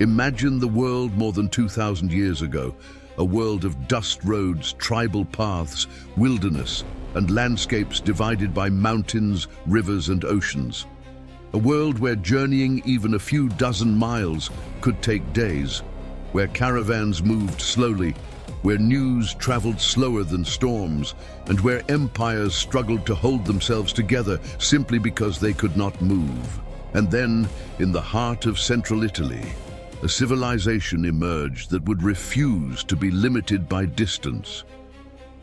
Imagine the world more than 2,000 years ago, a world of dust roads, tribal paths, wilderness, and landscapes divided by mountains, rivers, and oceans. A world where journeying even a few dozen miles could take days, where caravans moved slowly, where news traveled slower than storms, and where empires struggled to hold themselves together simply because they could not move. And then, in the heart of central Italy, a civilization emerged that would refuse to be limited by distance.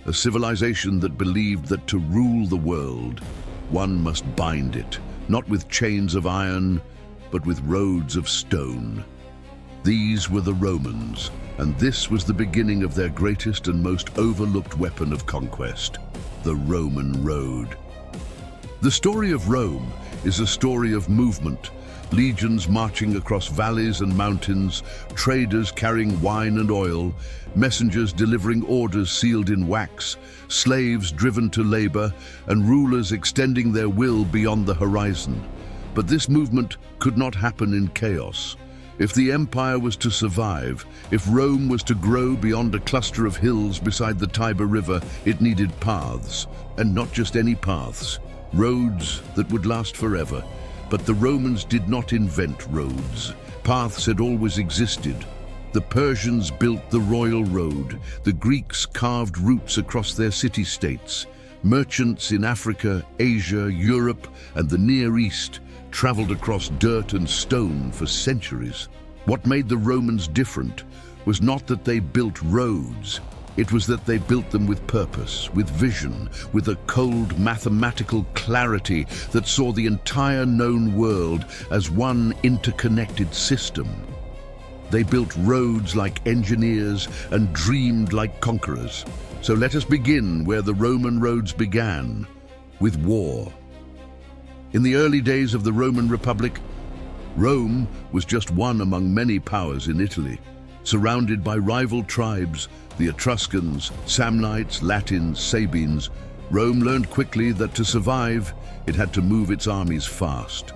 A civilization that believed that to rule the world, one must bind it, not with chains of iron, but with roads of stone. These were the Romans, and this was the beginning of their greatest and most overlooked weapon of conquest, the Roman road. The story of Rome is a story of movement, legions marching across valleys and mountains, traders carrying wine and oil, messengers delivering orders sealed in wax, slaves driven to labor, and rulers extending their will beyond the horizon. But this movement could not happen in chaos. If the empire was to survive, if Rome was to grow beyond a cluster of hills beside the Tiber River, it needed paths, and not just any paths, roads that would last forever. But the Romans did not invent roads. Paths had always existed. The Persians built the royal road. The Greeks carved routes across their city-states. Merchants in Africa, Asia, Europe, and the Near East traveled across dirt and stone for centuries. What made the Romans different was not that they built roads. It was that they built them with purpose, with vision, with a cold mathematical clarity that saw the entire known world as one interconnected system. They built roads like engineers and dreamed like conquerors. So let us begin where the Roman roads began, with war. In the early days of the Roman Republic, Rome was just one among many powers in Italy. Surrounded by rival tribes, the Etruscans, Samnites, Latins, Sabines, Rome learned quickly that to survive, it had to move its armies fast.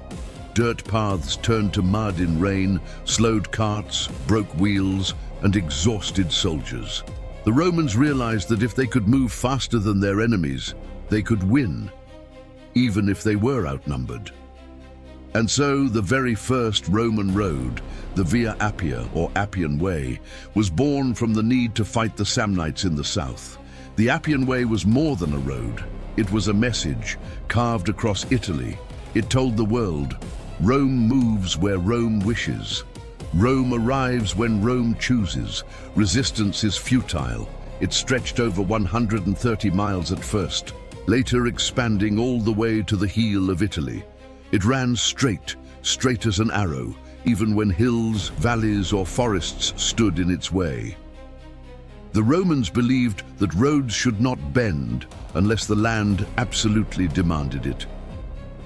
Dirt paths turned to mud in rain, slowed carts, broke wheels, and exhausted soldiers. The Romans realized that if they could move faster than their enemies, they could win, even if they were outnumbered. And so the very first Roman road, the Via Appia, or Appian Way, was born from the need to fight the Samnites in the south. The Appian Way was more than a road. It was a message, carved across Italy. It told the world, Rome moves where Rome wishes. Rome arrives when Rome chooses. Resistance is futile. It stretched over 130 miles at first, later expanding all the way to the heel of Italy. It ran straight as an arrow, even when hills, valleys, or forests stood in its way. The Romans believed that roads should not bend unless the land absolutely demanded it.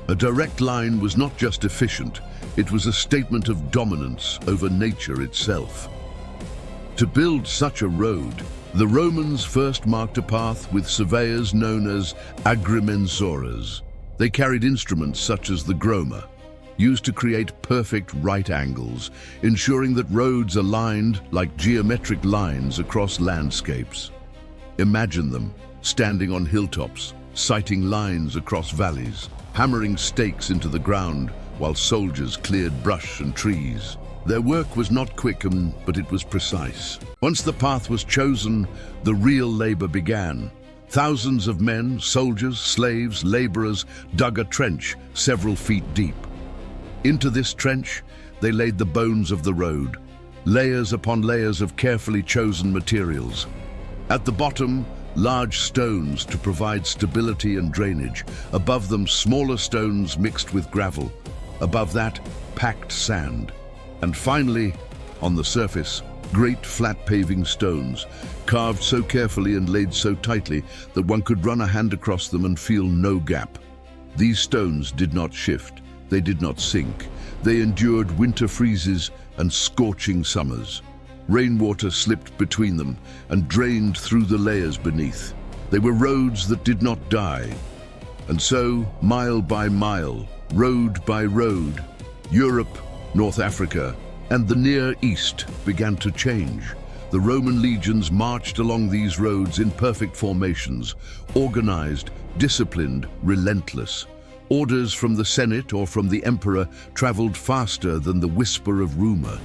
A direct line was not just efficient, it was a statement of dominance over nature itself. To build such a road, the Romans first marked a path with surveyors known as agrimensores. They carried instruments such as the groma, used to create perfect right angles, ensuring that roads aligned like geometric lines across landscapes. Imagine them standing on hilltops, sighting lines across valleys, hammering stakes into the ground while soldiers cleared brush and trees. Their work was not quick, but it was precise. Once the path was chosen, the real labor began. Thousands of men, soldiers, slaves, laborers dug a trench several feet deep. Into this trench, they laid the bones of the road, layers upon layers of carefully chosen materials. At the bottom, large stones to provide stability and drainage. Above them, smaller stones mixed with gravel. Above that, packed sand. And finally, on the surface, great flat paving stones, carved so carefully and laid so tightly that one could run a hand across them and feel no gap. These stones did not shift, they did not sink. They endured winter freezes and scorching summers. Rainwater slipped between them and drained through the layers beneath. They were roads that did not die. And so, mile by mile, road by road, Europe, North Africa, And the Near East began to change. The Roman legions marched along these roads in perfect formations, organized, disciplined, relentless. Orders from the Senate or from the emperor traveled faster than the whisper of rumor.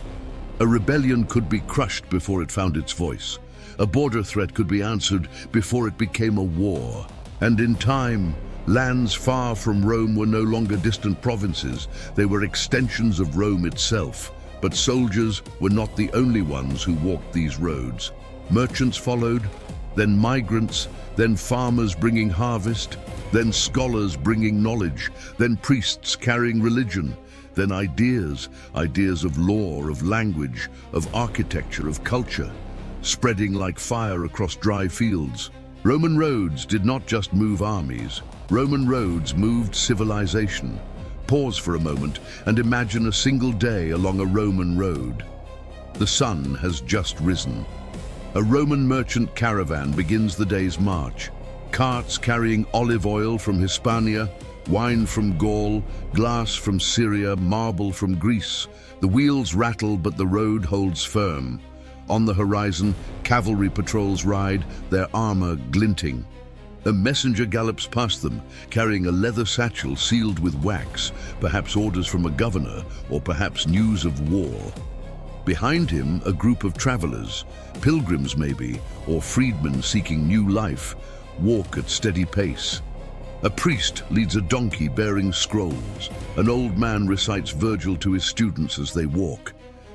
A rebellion could be crushed before it found its voice. A border threat could be answered before it became a war. And in time, lands far from Rome were no longer distant provinces. They were extensions of Rome itself. But soldiers were not the only ones who walked these roads. Merchants followed, then migrants, then farmers bringing harvest, then scholars bringing knowledge, then priests carrying religion, then ideas of law, of language, of architecture, of culture, spreading like fire across dry fields. Roman roads did not just move armies. Roman roads moved civilization. Pause for a moment and imagine a single day along a Roman road. The sun has just risen. A Roman merchant caravan begins the day's march. Carts carrying olive oil from Hispania, wine from Gaul, glass from Syria, marble from Greece. The wheels rattle, but the road holds firm. On the horizon, cavalry patrols ride, their armor glinting. A messenger gallops past them, carrying a leather satchel sealed with wax, perhaps orders from a governor, or perhaps news of war. Behind him, a group of travelers, pilgrims maybe, or freedmen seeking new life, walk at steady pace. A priest leads a donkey bearing scrolls. An old man recites Virgil to his students as they walk.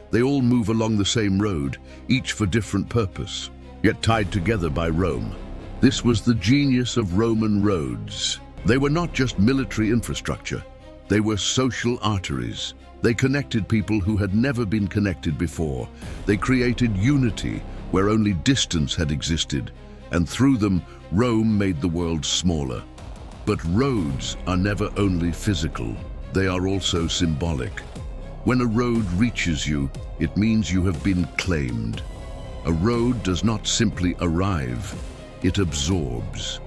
They all move along the same road, each for different purpose, yet tied together by Rome. This was the genius of Roman roads. They were not just military infrastructure. They were social arteries. They connected people who had never been connected before. They created unity where only distance had existed, and through them, Rome made the world smaller. But roads are never only physical. They are also symbolic. When a road reaches you, it means you have been claimed. A road does not simply arrive. It absorbs.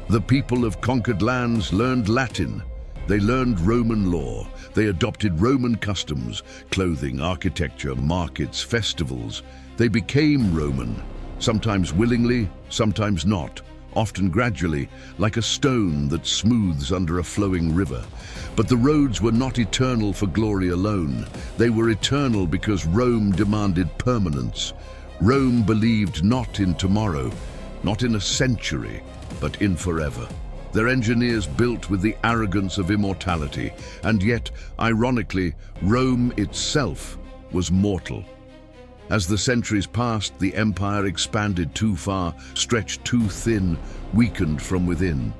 The people of conquered lands learned Latin. They learned Roman law. They adopted Roman customs, clothing, architecture, markets, festivals. They became Roman, sometimes willingly, sometimes not, often gradually, like a stone that smooths under a flowing river. But the roads were not eternal for glory alone. They were eternal because Rome demanded permanence. Rome believed not in tomorrow, not in a century, but in forever. Their engineers built with the arrogance of immortality, and yet, ironically, Rome itself was mortal. As the centuries passed, the empire expanded too far, stretched too thin, weakened from within.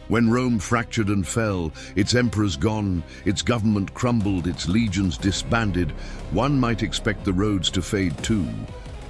When Rome fractured and fell, its emperors gone, its government crumbled, its legions disbanded, one might expect the roads to fade too,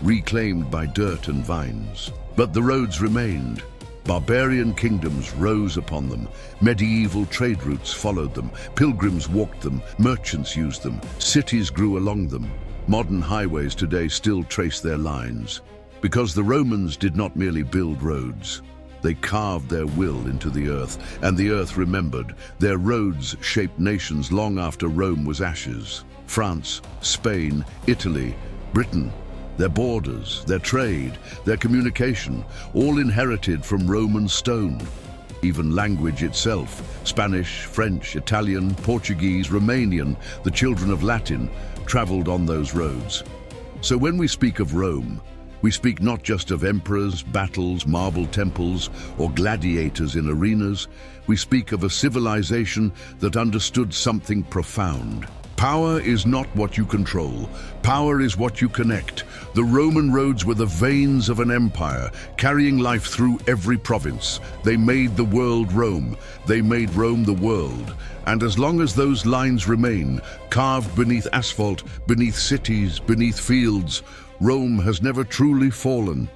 reclaimed by dirt and vines. But the roads remained. Barbarian kingdoms rose upon them. Medieval trade routes followed them. Pilgrims walked them. Merchants used them. Cities grew along them. Modern highways today still trace their lines. Because the Romans did not merely build roads. They carved their will into the earth, and the earth remembered. Their roads shaped nations long after Rome was ashes. France, Spain, Italy, Britain. Their borders, their trade, their communication, all inherited from Roman stone. Even language itself, Spanish, French, Italian, Portuguese, Romanian, the children of Latin, traveled on those roads. So when we speak of Rome, we speak not just of emperors, battles, marble temples, or gladiators in arenas. We speak of a civilization that understood something profound. Power is not what you control. Power is what you connect. The Roman roads were the veins of an empire, carrying life through every province. They made the world Rome. They made Rome the world. And as long as those lines remain, carved beneath asphalt, beneath cities, beneath fields, Rome has never truly fallen.